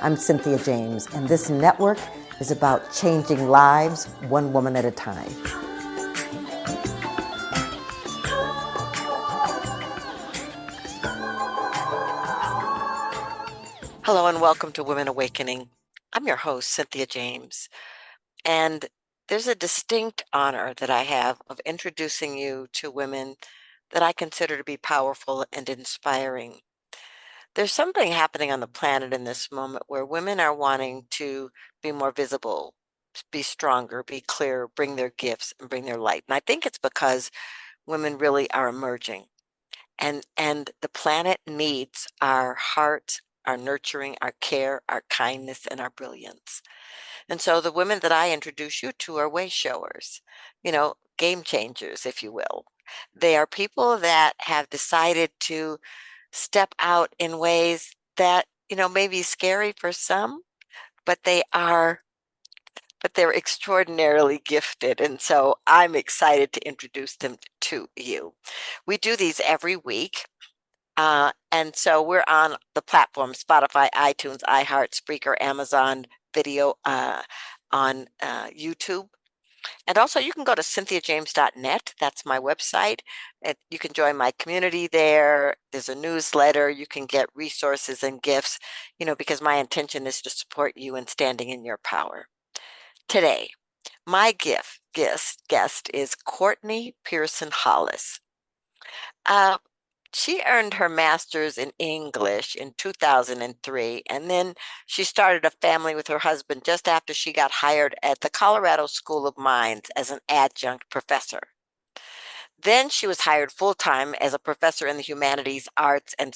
I'm Cynthia James, and this network is about changing lives one woman at a time. Hello and welcome to Women Awakening. I'm your host, Cynthia James, and there's a distinct honor that I have of introducing you to women that I consider to be powerful and inspiring. There's something happening on the planet in this moment where women are wanting to be more visible, be stronger, be clear, bring their gifts and bring their light. And I think it's because women really are emerging. And the planet needs our heart, our nurturing, our care, our kindness, and our brilliance. And so the women that I introduce you to are way showers, game changers, if you will. They are people that have decided to step out in ways that, may be scary for some, but they're extraordinarily gifted. And so I'm excited to introduce them to you. We do these every week. And so we're on the platform Spotify, iTunes, iHeart, Spreaker, Amazon Video, on YouTube. And also you can go to cynthiajames.net. That's my website. You can join my community there. There's a newsletter. You can get resources and gifts, because my intention is to support you in standing in your power. Today, my guest is Cortney Person Holles. She earned her master's in English in 2003, and then she started a family with her husband just after she got hired at the Colorado School of Mines as an adjunct professor. Then she was hired full-time as a professor in the Humanities, Arts, and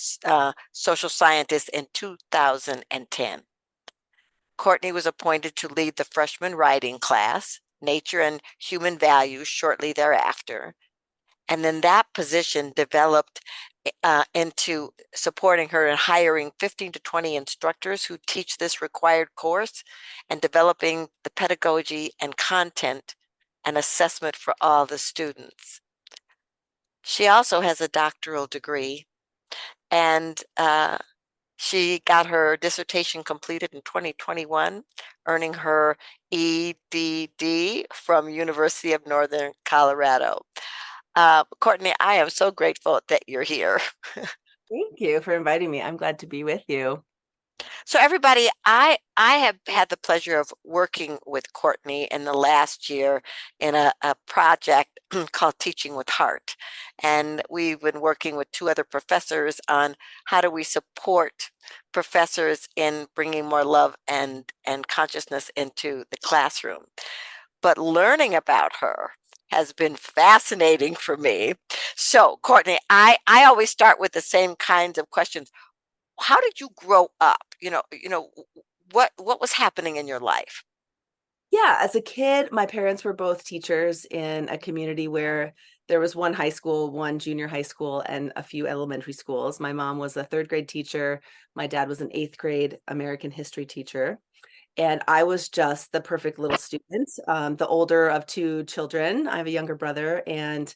Social Sciences in 2010. Cortney was appointed to lead the freshman writing class, Nature and Human Values, shortly thereafter. And then that position developed into supporting her in hiring 15 to 20 instructors who teach this required course and developing the pedagogy and content and assessment for all the students. She also has a doctoral degree, and she got her dissertation completed in 2021, earning her EDD from University of Northern Colorado. Cortney, I am so grateful that you're here. Thank you for inviting me. I'm glad to be with you. So everybody, I have had the pleasure of working with Cortney in the last year in a project called Teaching with Heart. And we've been working with two other professors on how do we support professors in bringing more love and consciousness into the classroom. But learning about her has been fascinating for me. So, Cortney, I always start with the same kinds of questions. How did you grow up? What was happening in your life? Yeah, as a kid, my parents were both teachers in a community where there was one high school, one junior high school, and a few elementary schools. My mom was a third grade teacher. My dad was an eighth grade American history teacher. And I was just the perfect little student, the older of two children. I have a younger brother, and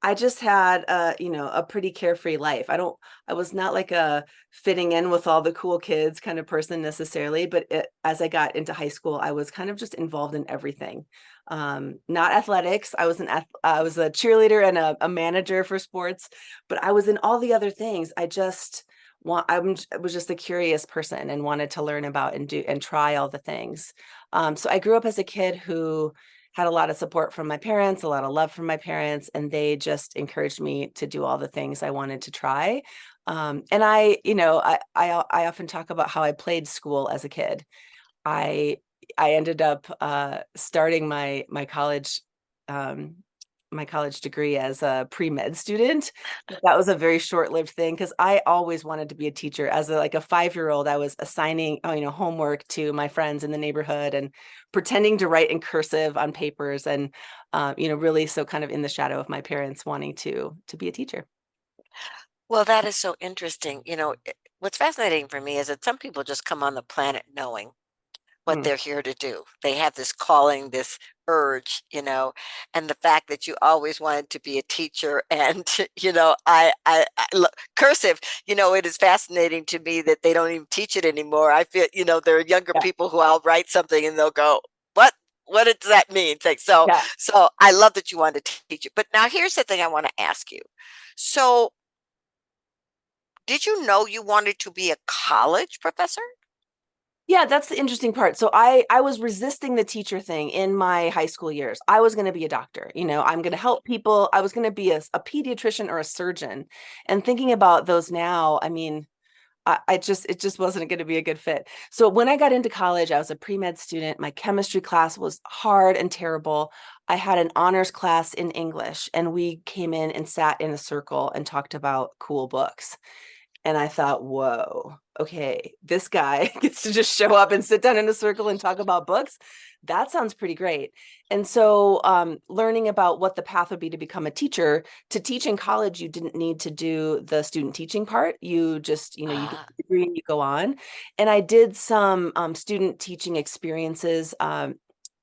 I just had a pretty carefree life. I was not like a fitting in with all the cool kids kind of person necessarily, but as I got into high school, I was kind of just involved in everything. Not athletics. I was a cheerleader and a manager for sports, but I was in all the other things. I was just a curious person and wanted to learn about and do and try all the things. So I grew up as a kid who had a lot of support from my parents, a lot of love from my parents, and they just encouraged me to do all the things I wanted to try. And I often talk about how I played school as a kid. I ended up starting my college degree as a pre-med student. That was a very short-lived thing because I always wanted to be a teacher. As a 5-year-old, I was assigning homework to my friends in the neighborhood and pretending to write in cursive on papers, and really so kind of in the shadow of my parents wanting to be a teacher. Well, that is so interesting. What's fascinating for me is that some people just come on the planet knowing what they're here to do. They have this calling, this urge, and the fact that you always wanted to be a teacher. And, I look cursive, it is fascinating to me that they don't even teach it anymore. I feel, there are younger Yeah. people who I'll write something and they'll go, what does that mean? It's like, so, Yeah. so I love that you wanted to teach it. But now here's the thing I want to ask you. So did you know you wanted to be a college professor? Yeah, that's the interesting part. So I was resisting the teacher thing in my high school years. I was going to be a doctor. I'm going to help people. I was going to be a pediatrician or a surgeon. And thinking about those now, I mean, it just wasn't going to be a good fit. So when I got into college, I was a pre-med student. My chemistry class was hard and terrible. I had an honors class in English, and we came in and sat in a circle and talked about cool books. And I thought, whoa, okay, this guy gets to just show up and sit down in a circle and talk about books. That sounds pretty great. And so learning about what the path would be to become a teacher, to teach in college, you didn't need to do the student teaching part. You just, you get Ah, the degree and you go on. And I did some student teaching experiences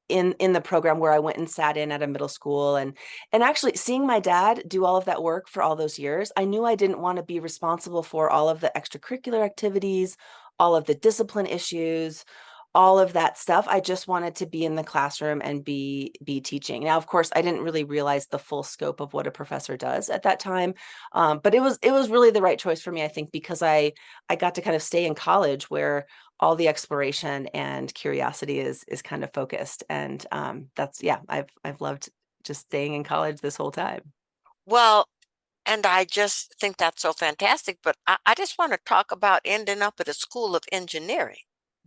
in the program where I went and sat in at a middle school, and actually seeing my dad do all of that work for all those years, I knew I didn't want to be responsible for all of the extracurricular activities, all of the discipline issues, all of that stuff. I just wanted to be in the classroom and be teaching. Now, of course, I didn't really realize the full scope of what a professor does at that time, but it was really the right choice for me, I think, because I got to kind of stay in college where all the exploration and curiosity is kind of focused. And that's, yeah, I've loved just staying in college this whole time. well, and I just think that's so fantastic. But I just want to talk about ending up at a school of engineering.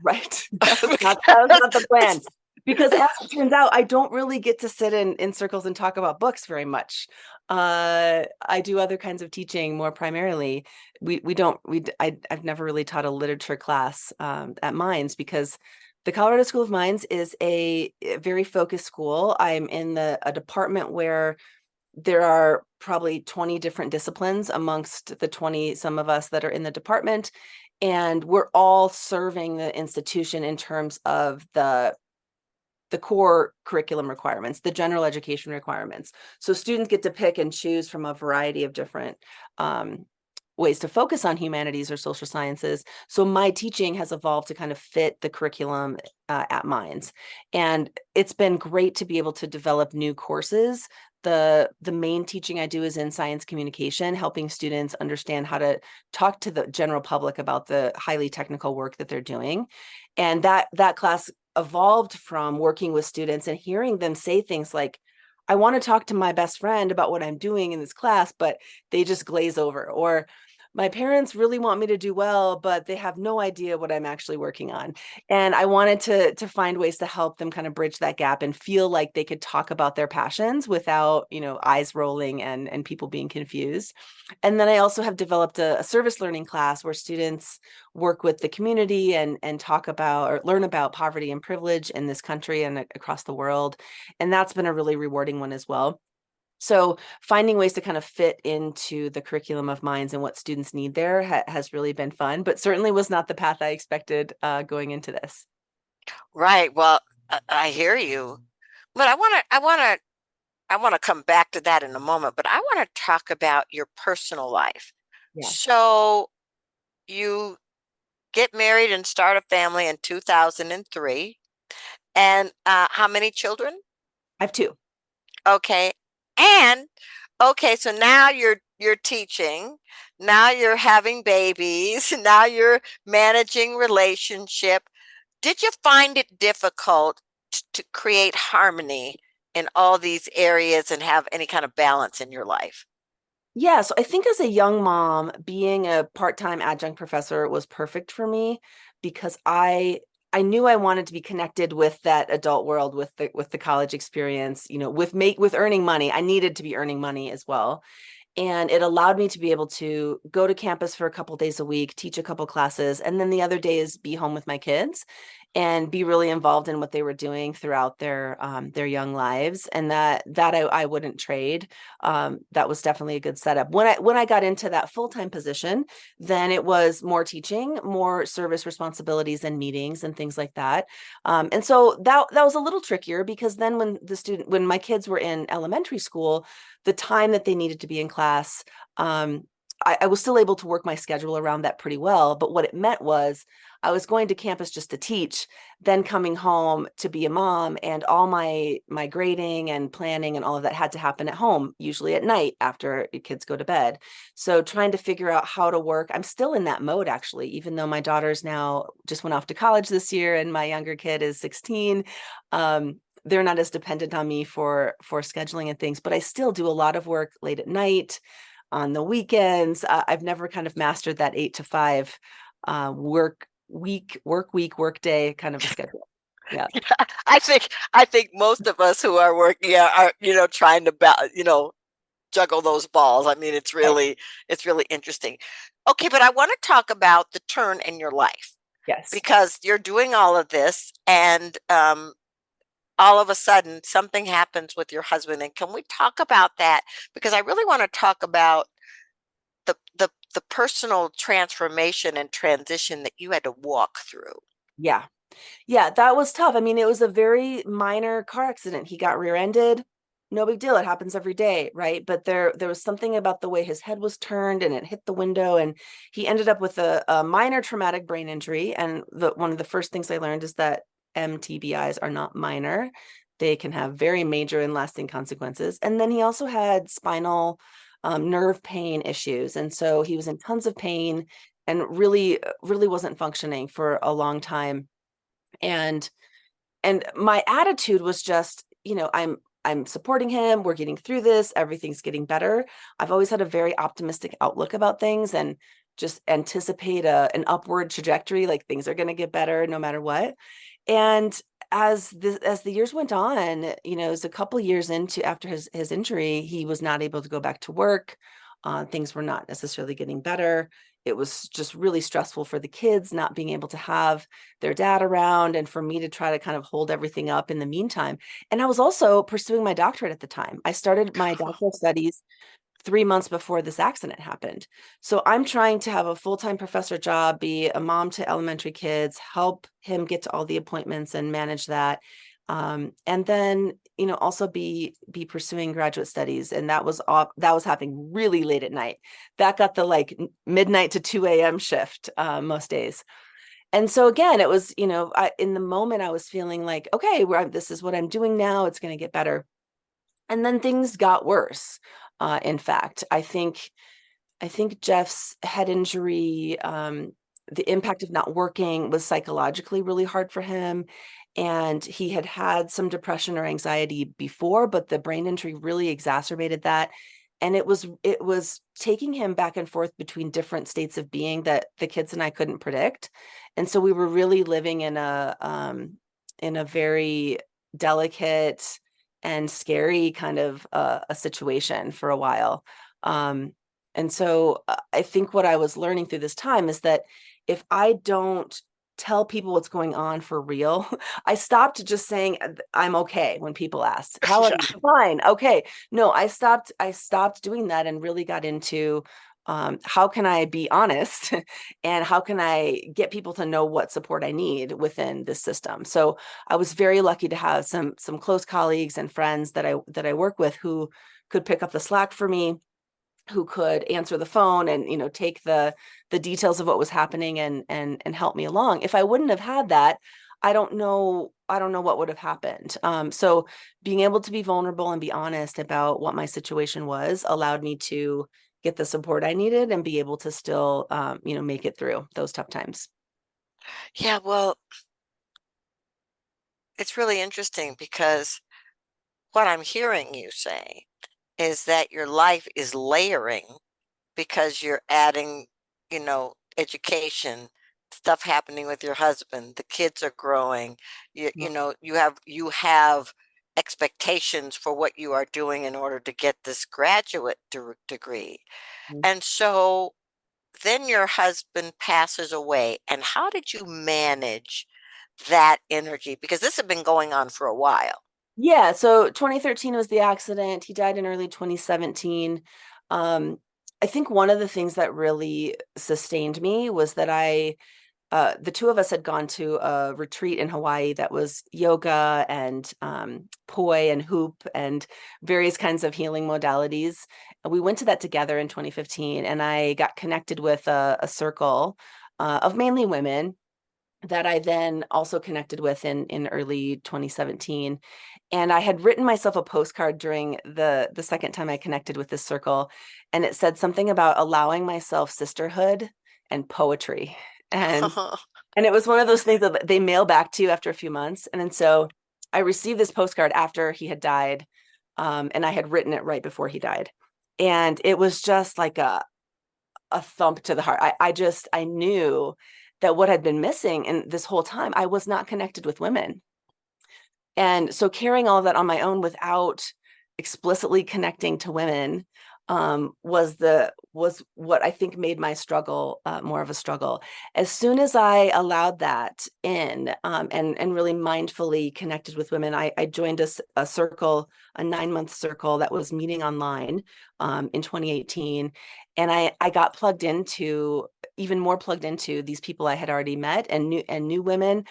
Right. That was not the plan. Because as it turns out, I don't really get to sit in circles and talk about books very much. I do other kinds of teaching more primarily. I've never really taught a literature class at Mines, because the Colorado School of Mines is a very focused school. I'm in a department where there are probably 20 different disciplines amongst the 20 some of us that are in the department, and we're all serving the institution in terms of the core curriculum requirements, the general education requirements. So students get to pick and choose from a variety of different ways to focus on humanities or social sciences. So my teaching has evolved to kind of fit the curriculum at Mines. And it's been great to be able to develop new courses. The main teaching I do is in science communication, helping students understand how to talk to the general public about the highly technical work that they're doing. And that class evolved from working with students and hearing them say things like, I want to talk to my best friend about what I'm doing in this class, but they just glaze over. Or my parents really want me to do well, but they have no idea what I'm actually working on. And I wanted to find ways to help them kind of bridge that gap and feel like they could talk about their passions without, eyes rolling and people being confused. And then I also have developed a service learning class where students work with the community and talk about or learn about poverty and privilege in this country and across the world. And that's been a really rewarding one as well. So finding ways to kind of fit into the curriculum of Mines and what students need there has really been fun, but certainly was not the path I expected going into this. Right. Well, I hear you, but I want to come back to that in a moment. But I want to talk about your personal life. Yeah, So you get married and start a family in 2003, and how many children? I have two. Okay. And okay, so now you're teaching, now you're having babies, now you're managing relationship. Did you find it difficult to create harmony in all these areas and have any kind of balance in your life? Yeah, so I think as a young mom, being a part-time adjunct professor was perfect for me because I knew I wanted to be connected with that adult world, with the college experience, with earning money. I needed to be earning money as well. And it allowed me to be able to go to campus for a couple days a week, teach a couple classes, and then the other days be home with my kids. and be really involved in what they were doing throughout their young lives. And I wouldn't trade. That was definitely a good setup. When I got into that full-time position, then it was more teaching, more service responsibilities and meetings and things like that. And so that was a little trickier, because then when my kids were in elementary school, the time that they needed to be in class, I was still able to work my schedule around that pretty well. But what it meant was I was going to campus just to teach, then coming home to be a mom, and all my grading and planning and all of that had to happen at home, usually at night after kids go to bed. So trying to figure out how to work, I'm still in that mode, actually, even though my daughter's now just went off to college this year and my younger kid is 16. They're not as dependent on me for scheduling and things, but I still do a lot of work late at night, on the weekends. I've never kind of mastered that 8 to 5 work week day kind of a schedule. Yeah. I think most of us who are working are trying to juggle those balls. I mean, Right. it's really interesting. Okay, but I want to talk about the turn in your life, Yes. because you're doing all of this, and all of a sudden something happens with your husband. And can we talk about that? Because I really want to talk about the personal transformation and transition that you had to walk through. Yeah. Yeah, that was tough. I mean, it was a very minor car accident. He got rear-ended. No big deal. It happens every day, right? But there was something about the way his head was turned and it hit the window, and he ended up with a minor traumatic brain injury. And one of the first things I learned is that MTBIs are not minor. They can have very major and lasting consequences. And then he also had spinal nerve pain issues. And so he was in tons of pain and really wasn't functioning for a long time. And my attitude was just, I'm supporting him, we're getting through this, everything's getting better. I've always had a very optimistic outlook about things, and just anticipate an upward trajectory, like things are going to get better no matter what. And as the years went on, it was a couple years into after his injury, he was not able to go back to work. Things were not necessarily getting better. It was just really stressful for the kids not being able to have their dad around, and for me to try to kind of hold everything up in the meantime. And I was also pursuing my doctorate at the time. I started my doctoral studies 3 months before this accident happened. So I'm trying to have a full-time professor job, be a mom to elementary kids, help him get to all the appointments and manage that. And then, also be pursuing graduate studies. And that was happening really late at night. That got the like midnight to 2 a.m. shift most days. And so again, it was, in the moment I was feeling like, okay, this is what I'm doing now. It's going to get better. And then things got worse. In fact, I think Jeff's head injury, the impact of not working was psychologically really hard for him. And he had some depression or anxiety before, but the brain injury really exacerbated that. And it was taking him back and forth between different states of being that the kids and I couldn't predict. And so we were really living in a very delicate and scary kind of a situation for a while. And so I think what I was learning through this time is that if I don't tell people what's going on for real, I stopped just saying I'm okay when people asked, how are Yeah. you? Fine. Okay. No, I stopped doing that and really got into how can I be honest and how can I get people to know what support I need within this system. So I was very lucky to have some close colleagues and friends that I work with who could pick up the slack for me, who could answer the phone and take the details of what was happening and help me along. If I wouldn't have had that, I don't know what would have happened. So being able to be vulnerable and be honest about what my situation was allowed me to get the support I needed and be able to still make it through those tough times. Yeah, well, it's really interesting, because what I'm hearing you say is that your life is layering, because you're adding, education, stuff happening with your husband, the kids are growing, you have expectations for what you are doing in order to get this graduate degree. Mhm. And so then your husband passes away. And how did you manage that energy? Because this had been going on for a while. Yeah, so 2013 was the accident. He died in early 2017. I think one of the things that really sustained me was that the two of us had gone to a retreat in Hawaii that was yoga and poi and hoop and various kinds of healing modalities. We went to that together in 2015, and I got connected with a circle of mainly women that I then also connected with in early 2017. And I had written myself a postcard during the second time I connected with this circle, and it said something about allowing myself sisterhood and poetry. And it was one of those things that they mail back to you after a few months. And then so I received this postcard after he had died, and I had written it right before he died. And it was just like a thump to the heart. I knew that what had been missing in this whole time, I was not connected with women. And so carrying all of that on my own without explicitly connecting to women was what I think made my struggle more of a struggle. As soon as I allowed that in and really mindfully connected with women, I joined a circle, a 9-month circle that was meeting online in 2018, and I got even more plugged into these people I had already met and new women.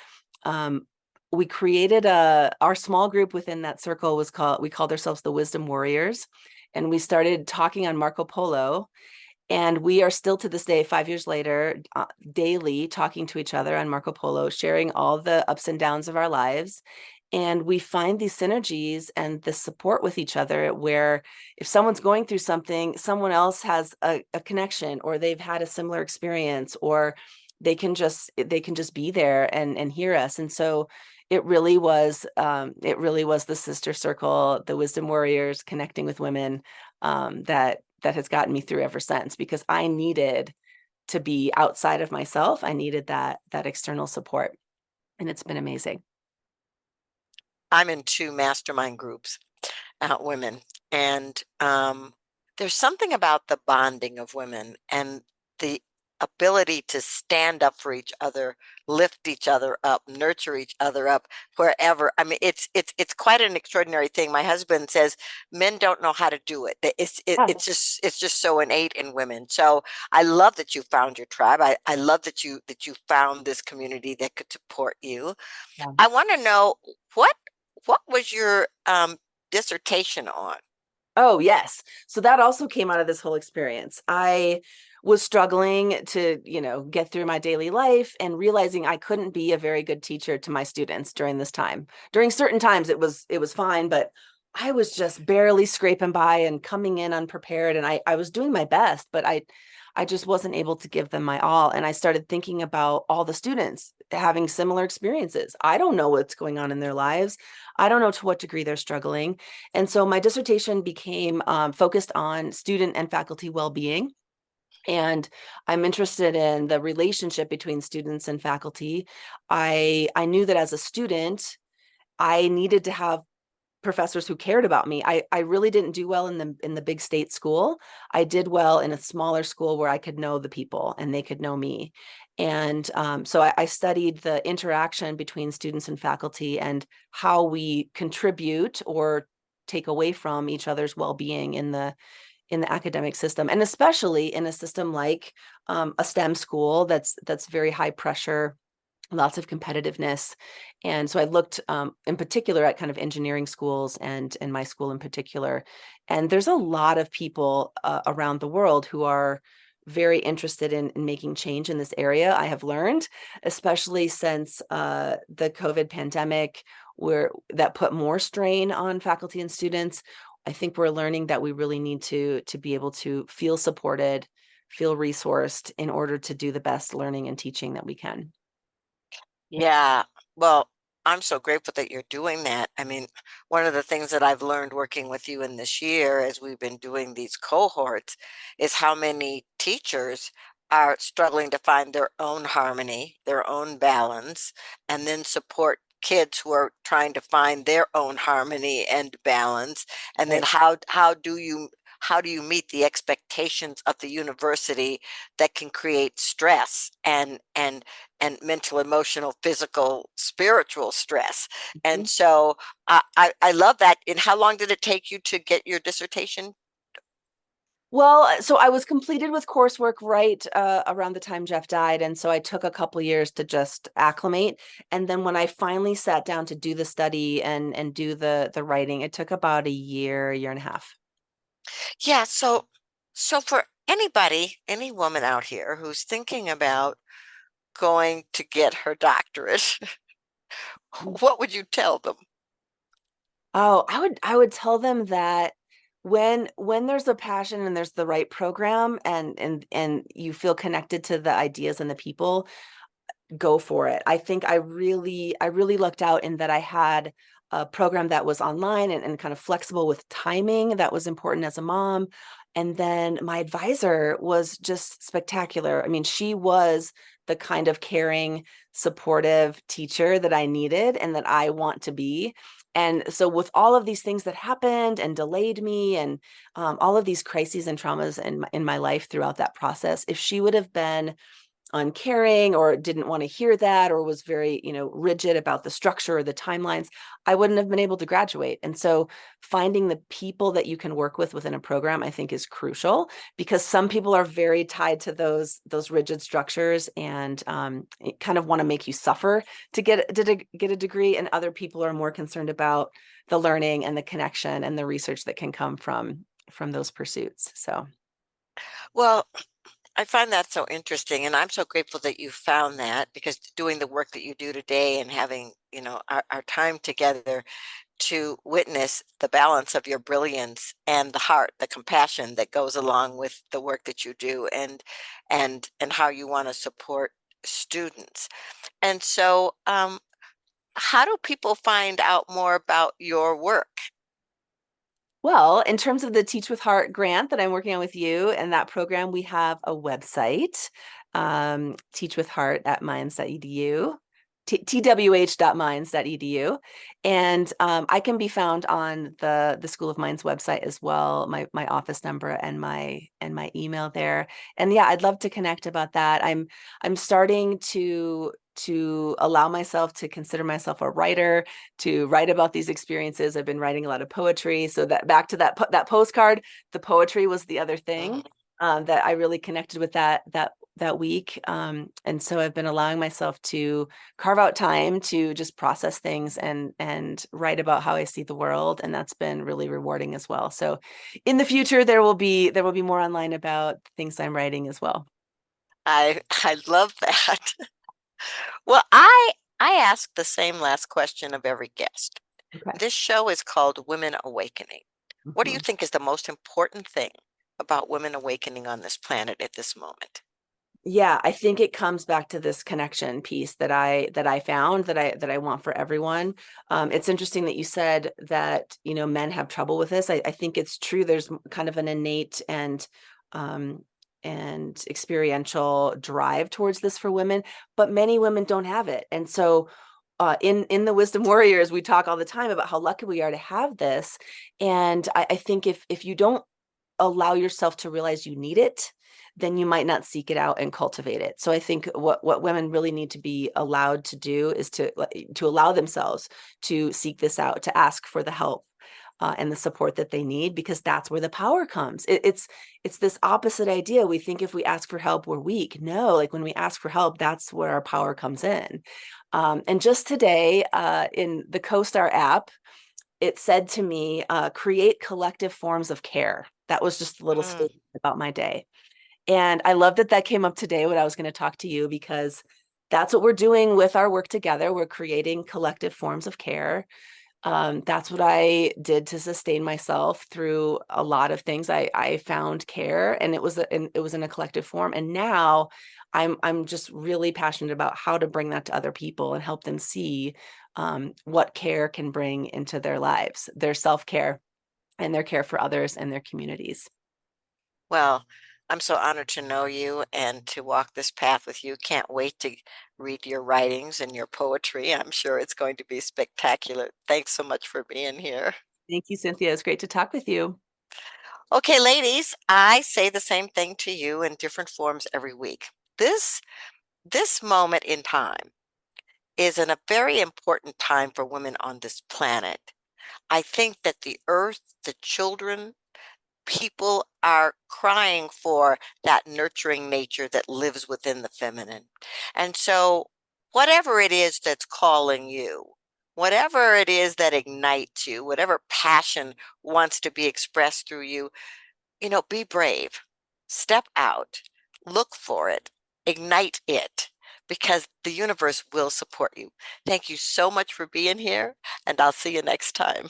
We created our small group within that circle we called ourselves the Wisdom Warriors, and we started talking on Marco Polo, and we are still to this day, 5 years later, daily talking to each other on Marco Polo, sharing all the ups and downs of our lives. And we find these synergies and the support with each other, where if someone's going through something, someone else has a connection, or they've had a similar experience, or they can just be there and hear us. And so it really was the sister circle, the Wisdom Warriors, connecting with women, that has gotten me through ever since, because I needed to be outside of myself. I needed that external support, and it's been amazing. I'm in 2 mastermind groups, women, and there's something about the bonding of women and the ability to stand up for each other, lift each other up, nurture each other up wherever. I mean, it's quite an extraordinary thing. My husband says men don't know how to do it. It's just so innate in women. So I love that you found your tribe. I love that you found this community that could support you. Yeah. I want to know what was your dissertation on? Oh, yes. So that also came out of this whole experience. I was struggling to, get through my daily life and realizing I couldn't be a very good teacher to my students during this time. During certain times it was fine, but I was just barely scraping by and coming in unprepared, and I was doing my best, but I just wasn't able to give them my all. And I started thinking about all the students having similar experiences. I don't know what's going on in their lives. I don't know to what degree they're struggling. And so my dissertation became focused on student and faculty well-being. And I'm interested in the relationship between students and faculty. I knew that as a student, I needed to have professors who cared about me. I really didn't do well in the big state school. I did well in a smaller school where I could know the people and they could know me. And so I studied the interaction between students and faculty and how we contribute or take away from each other's well-being in the academic system, and especially in a system like a STEM school that's very high pressure, lots of competitiveness. And so I looked in particular at kind of engineering schools and my school in particular. And there's a lot of people around the world who are very interested in making change in this area, I have learned, especially since the COVID pandemic, where that put more strain on faculty and students. I think we're learning that we really need to be able to feel supported, feel resourced in order to do the best learning and teaching that we can. Yeah, well, I'm so grateful that you're doing that. I mean, one of the things that I've learned working with you in this year as we've been doing these cohorts is how many teachers are struggling to find their own harmony, their own balance, and then support kids who are trying to find their own harmony and balance. And then Right. how do you meet the expectations of the university that can create stress and mental, emotional, physical, spiritual stress. And so I love that. And how long did it take you to get your dissertation? Well, so I was completed with coursework right around the time Jeff died. And so I took a couple years to just acclimate. And then when I finally sat down to do the study and do the writing, it took about a year and a half. Yeah, so for anybody, any woman out here who's thinking about going to get her doctorate, what would you tell them? Oh, I would tell them that when there's a passion and there's the right program and you feel connected to the ideas and the people, go for it. I think I really lucked out in that I had a program that was online and kind of flexible with timing that was important as a mom. And then my advisor was just spectacular. I mean, she was the kind of caring, supportive teacher that I needed and that I want to be. And so with all of these things that happened and delayed me and all of these crises and traumas in my life throughout that process, if she would have been uncaring or didn't want to hear that or was very rigid about the structure or the timelines, I wouldn't have been able to graduate. And so finding the people that you can work with within a program, I think, is crucial, because some people are very tied to those rigid structures and kind of want to make you suffer to get a degree, and other people are more concerned about the learning and the connection and the research that can come from those pursuits. So Well, I find that so interesting, and I'm so grateful that you found that, because doing the work that you do today and having, our time together to witness the balance of your brilliance and the heart, the compassion that goes along with the work that you do, and how you want to support students. And so, how do people find out more about your work? well, in terms of the Teach with Heart grant that I'm working on with you and that program, we have a website, teachwithheart at minds.edu, twh.minds.edu. And I can be found on the School of Minds website as well, my office number and my email there. And yeah, I'd love to connect about that. I'm starting to allow myself to consider myself a writer, to write about these experiences. I've been writing a lot of poetry. So that back to that postcard, the poetry was the other thing that I really connected with that week. And so I've been allowing myself to carve out time to just process things and write about how I see the world. And that's been really rewarding as well. So in the future, there will be more online about things I'm writing as well. I love that. Well, I ask the same last question of every guest. Okay. This show is called Women Awakening. What do you Mhm. think is the most important thing about women awakening on this planet at this moment? Yeah, I think it comes back to this connection piece that I found that I want for everyone. It's interesting that you said that men have trouble with this. I think it's true. There's kind of an innate um, and experiential drive towards this for women, but many women don't have it. And so in the Wisdom Warriors, we talk all the time about how lucky we are to have this. And I think if you don't allow yourself to realize you need it, then you might not seek it out and cultivate it. So I think what women really need to be allowed to do is to allow themselves to seek this out, to ask for the help and the support that they need, because that's where the power comes. It's this opposite idea. We think if we ask for help, we're weak. No, like when we ask for help, that's where our power comes in. And just today, in the CoStar app, it said to me, create collective forms of care. That was just a little Mm. statement about my day. And I love that came up today when I was going to talk to you, because that's what we're doing with our work together. We're creating collective forms of care. That's what I did to sustain myself through a lot of things. I found care, and it was in a collective form. And now I'm just really passionate about how to bring that to other people and help them see what care can bring into their lives, their self-care and their care for others and their communities. Well, I'm so honored to know you and to walk this path with you. Can't wait to read your writings and your poetry. I'm sure it's going to be spectacular. Thanks so much for being here. Thank you, Cynthia. It's great to talk with you. Okay, ladies, I say the same thing to you in different forms every week. This this moment in time is a very important time for women on this planet. I think that the earth, the children, people are crying for that nurturing nature that lives within the feminine. And so, whatever it is that's calling you, whatever it is that ignites you, whatever passion wants to be expressed through you, be brave, step out, look for it, ignite it, because the universe will support you. Thank you so much for being here, and I'll see you next time.